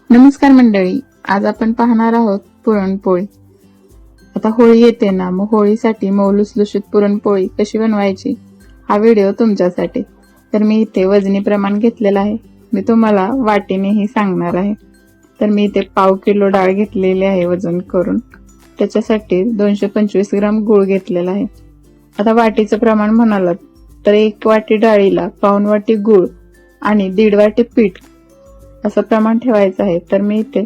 नमस्कार मंडळी, आज आपण पाहणार आहोत पुरणपोळी. आता होळी येते ना, मग होळीसाठी मऊ लुसलुशीत पुरणपोळी कशी बनवायची हा व्हिडिओ तुमच्यासाठी. तर मी इथे वजनी प्रमाण घेतलेलं आहे, मी तुम्हाला वाटीनेही सांगणार आहे. तर मी इथे 1/2 किलो डाळ घेतलेली आहे वजन करून. त्याच्यासाठी 225 ग्राम गूळ घेतलेला आहे. आता वाटीचं प्रमाण म्हणालात तर 1 वाटी डाळीला 1/2 वाटी गूळ आणि 1.5 वाटी पीठ असं प्रमाण ठेवायचं आहे. तर मी इथे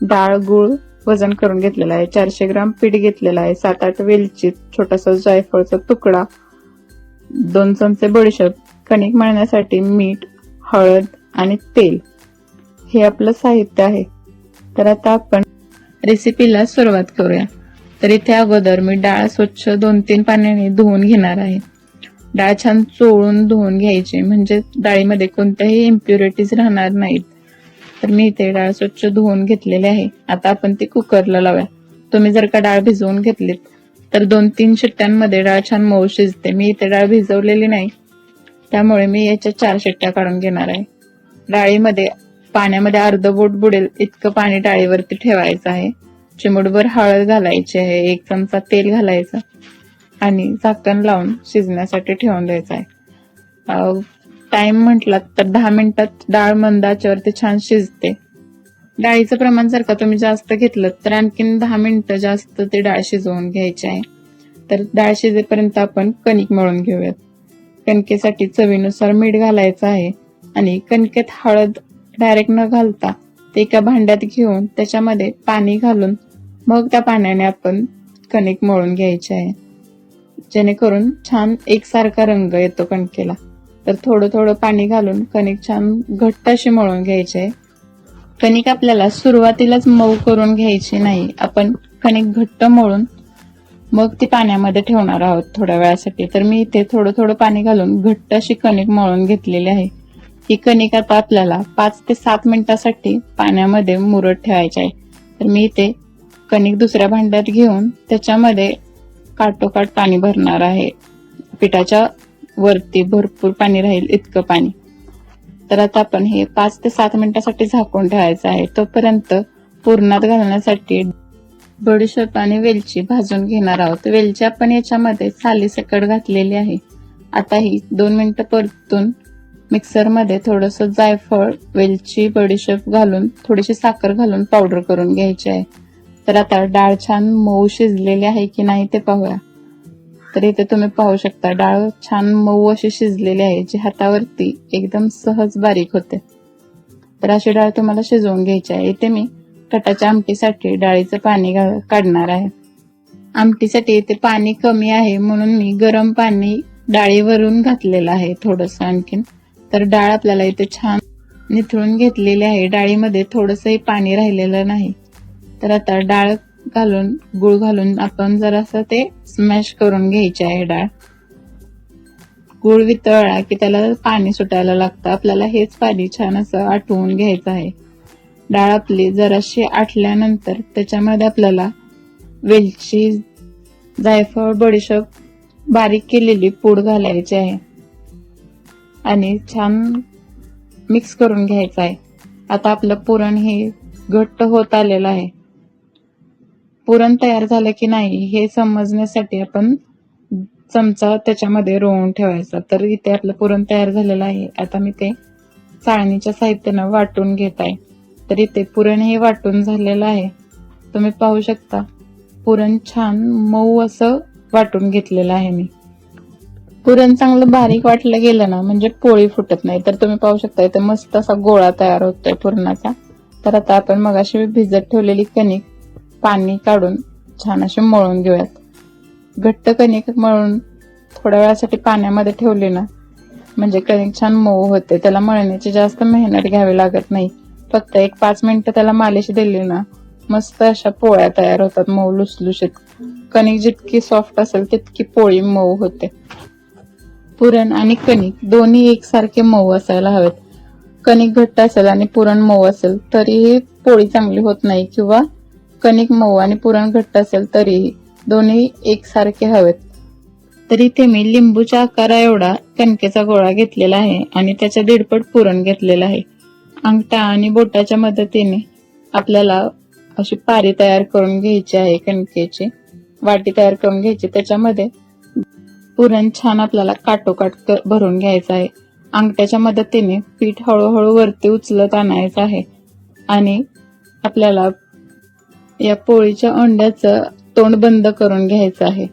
डाळ गूळ वजन करून घेतलेला आहे. 400 ग्राम पीठ घेतलेला आहे. 7-8 वेलची, छोटासा जायफळचा तुकडा, 2 चमचे बडीशेप, कणिक मळण्यासाठी मीठ, हळद आणि तेल हे आपलं साहित्य आहे. तर आता आपण रेसिपीला सुरुवात करूया. तर इथे अगोदर मी डाळ स्वच्छ 2-3 पाण्याने धुवून घेणार आहे. डाळ छान चोळून धुवून घ्यायची, म्हणजे डाळीमध्ये कोणत्याही इम्प्युरिटीज राहणार नाहीत. तर मी इथे डाळ स्वच्छ धुवून घेतलेली आहे. आता आपण ती कुकरला लावूया. तुम्ही जर का डाळ भिजवून घेतलीत तर 2-3 शिट्ट्यांमध्ये डाळ छान मऊ शिजते. मी इथे डाळ भिजवलेली नाही, त्यामुळे मी याच्या 4 शिट्ट्या काढून घेणार आहे. डाळीमध्ये पाण्यामध्ये अर्ध बोट बुडेल इतकं पाणी डाळीवरती ठेवायचं आहे. चिमूटभर हळद घालायची आहे, 1 चमचा तेल घालायचं आणि झाकण लावून शिजण्यासाठी ठेवून द्यायचं आहे. टाइम म्हटला तर 10 मिनिटात डाळ मंद आचेवरती छान शिजते. डाळीचं प्रमाण जर का तुम्ही जास्त घेतलं तर आणखीन 10 मिनिटं जास्त ते डाळ शिजवून घ्यायची आहे. तर डाळ शिजेपर्यंत आपण कणिक मळून घेऊयात. कणकेसाठी चवीनुसार मीठ घालायचं आहे आणि कणकेत हळद डायरेक्ट न घालता ते एका भांड्यात घेऊन त्याच्यामध्ये पाणी घालून मग त्या पाण्याने आपण कणिक मळून घ्यायचे आहे, जेणेकरून छान एकसारखा रंग येतो कणकेला. तर थोडं थोडं पाणी घालून कणिक छान घट्ट अशी मळून घ्यायची आहे. कणिक आपल्याला सुरुवातीलाच मऊ करून घ्यायची नाही, आपण कणिक घट्ट मळून मग ती पाण्यामध्ये ठेवणार आहोत थोड्या वेळासाठी. तर मी इथे थोडं थोडं पाणी घालून घट्ट अशी कणिक मळून घेतलेली आहे. ही कणिक आता आपल्याला 5 ते 7 मिनिटासाठी पाण्यामध्ये मुरत ठेवायची आहे. तर मी इथे कणिक दुसऱ्या भांड्यात घेऊन त्याच्यामध्ये काठोकाठ पाणी भरणार आहे. पिठाच्या वरती भरपूर पाणी राहील इतकं पाणी. तर आता आपण हे 5 ते 7 मिनिटासाठी झाकून ठेवायचं आहे. तोपर्यंत पुरणात घालण्यासाठी बडीशेप आणि वेलची भाजून घेणार आहोत. वेलची आपण याच्यामध्ये सालीसकट घातलेली आहे. आता ही 2 मिनिटं परतून मिक्सरमध्ये थोडंसं जायफळ, वेलची, बडीशेप घालून थोडीशी साखर घालून पावडर करून घ्यायची आहे. तर आता डाळ छान मऊ शिजलेली आहे की नाही ते पाहूया. तर इथे तुम्ही पाहू शकता डाळ छान मऊ अशी शिजलेली आहे, जी हातावरती एकदम सहज बारीक होते. तर अशी डाळ तुम्हाला शिजवून घ्यायची आहे. इथे मी कटाच्या आमटीसाठी डाळीचं पाणी काढणार आहे. आमटीसाठी इथे पाणी कमी आहे म्हणून मी गरम पाणी डाळीवरून घातलेलं आहे थोडंसं आणखीन. तर डाळ आपल्याला इथे छान निथळून घेतलेली आहे. डाळीमध्ये थोडंसंही पाणी राहिलेलं नाही. तर आता डाळ घालून गुळ घालून आपण जरासं ते स्मॅश करून घ्यायचे आहे डाळ. गुळ वितळला की त्याला पाणी सुटायला लागतं. आपल्याला हेच पाणी छान असं आटवून घ्यायचं आहे. डाळ आपली जराशी आटल्यानंतर त्याच्यामध्ये आपल्याला वेलची, जायफळ, बडीशेप, बारीक केलेली पूड घालायची आहे आणि छान मिक्स करून घ्यायचं आहे. आता आपलं पुरण हे घट्ट होत आलेलं आहे. पुरण तयार झालं की नाही हे समजण्यासाठी आपण चमचा त्याच्यामध्ये रोवून ठेवायचा. तर इथे आपलं पुरण तयार झालेलं आहे. आता मी ते चाळणीच्या साहित्यानं वाटून घेत आहे. तर इथे पुरण हे वाटून झालेलं आहे. तुम्ही पाहू शकता पुरण छान मऊ असं वाटून घेतलेलं आहे मी. पुरण चांगलं बारीक वाटलं गेलं ना म्हणजे पोळी फुटत नाही. तर तुम्ही पाहू शकता इथे मस्त असा गोळा तयार होतोय पुरणाचा. तर आता आपण मगाशी भिजत ठेवलेली कणिक पाणी काढून छान अशी मळून घेऊयात. घट्ट कणिक मळून थोड्या वेळासाठी पाण्यामध्ये ठेवली ना म्हणजे कणिक छान मऊ होते. त्याला मळण्याची जास्त मेहनत घ्यावी लागत नाही. फक्त 1-5 मिनिटं त्याला मालिश दिली ना मस्त अशा पोळ्या तयार होतात मऊ लुसलुशीत. कणिक जितकी सॉफ्ट असेल तितकी पोळी मऊ होते. पुरण आणि कणिक दोन्ही एकसारखे मऊ असायला हवेत. कणिक घट्ट असेल आणि पुरण मऊ असेल तरीही पोळी चांगली होत नाही, किंवा कणिक मऊ आणि पुरण घट्ट असेल तरीही दोन्ही एकसारखे हवेत. तर इथे मी लिंबूच्या आकारा एवढा कणकेचा गोळा घेतलेला आहे आणि त्याच्या 1.5 पट पुरण घेतलेलं आहे. अंगठा आणि बोटाच्या मदतीने आपल्याला अशी पारी तयार करून घ्यायची आहे, कणकेची वाटी तयार करून घ्यायची. त्याच्यामध्ये पुरण छान आपल्याला काटोकाट भरून घ्यायचं आहे. अंगठ्याच्या मदतीने पीठ हळूहळू वरती उचलत आणायचं आहे आणि आपल्याला या पोळीच्या अंड्याचं तोंड बंद करून घ्यायचं आहे.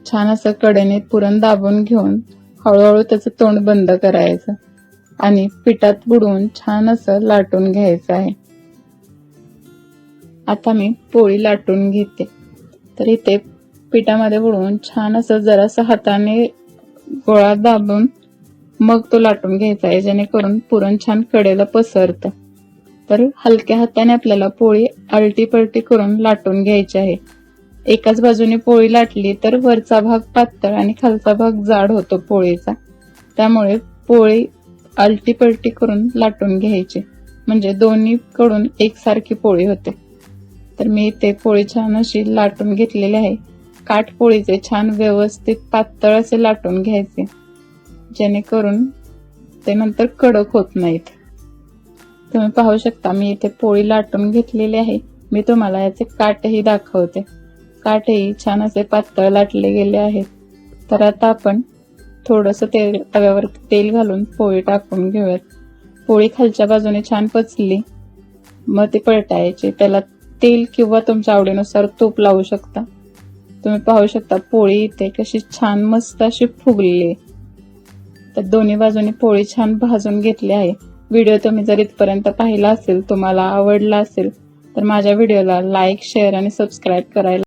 छान असं कडेने पुरण दाबून घेऊन हळूहळू त्याचं तोंड बंद करायचं आणि पिठात बुडवून छान असं लाटून घ्यायचं आहे. आता मी पोळी लाटून घेते. तर इथे पिठामध्ये बुडवून छान असं जरासं हाताने गोळा दाबून मग तो लाटून घ्यायचा आहे, जेणेकरून पुरण छान कडेला पसरतं. तर हलक्या हाताने आपल्याला पोळी आलटी पलटी करून लाटून घ्यायची आहे. एकाच बाजूने पोळी लाटली तर वरचा भाग पातळ आणि खालचा भाग जाड होतो पोळीचा. त्यामुळे पोळी आलटी पलटी करून लाटून घ्यायची, म्हणजे दोन्ही कडून एकसारखी पोळी होते. तर मी इथे पोळी छान अशी लाटून घेतलेली आहे. काठ पोळीचे छान व्यवस्थित पातळ असे लाटून घ्यायचे, जेणेकरून ते नंतर कडक होत नाहीत. तुम्ही पाहू शकता मी इथे पोळी लाटून घेतलेली आहे. मी तुम्हाला याचे काठही दाखवते. काठही छान असे पातळ लाटले गेले आहेत. तर आता आपण थोडंसं तव्यावर तेल घालून पोळी टाकून घेऊयात. पोळी खालच्या बाजूने छान पचली मग ती पलटायची. त्याला तेल किंवा तुमच्या आवडीनुसार तूप लावू शकता. तुम्ही पाहू शकता पोळी इथे कशी छान मस्त अशी फुगली. तर दोन्ही बाजूनी पोळी छान भाजून घेतली आहे. व्हिडिओ तुम्ही जर इथपर्यंत पाहिला असेल, तुम्हाला आवडला असेल, तर माझ्या व्हिडिओला लाईक, शेअर आणि सबस्क्राईब करायला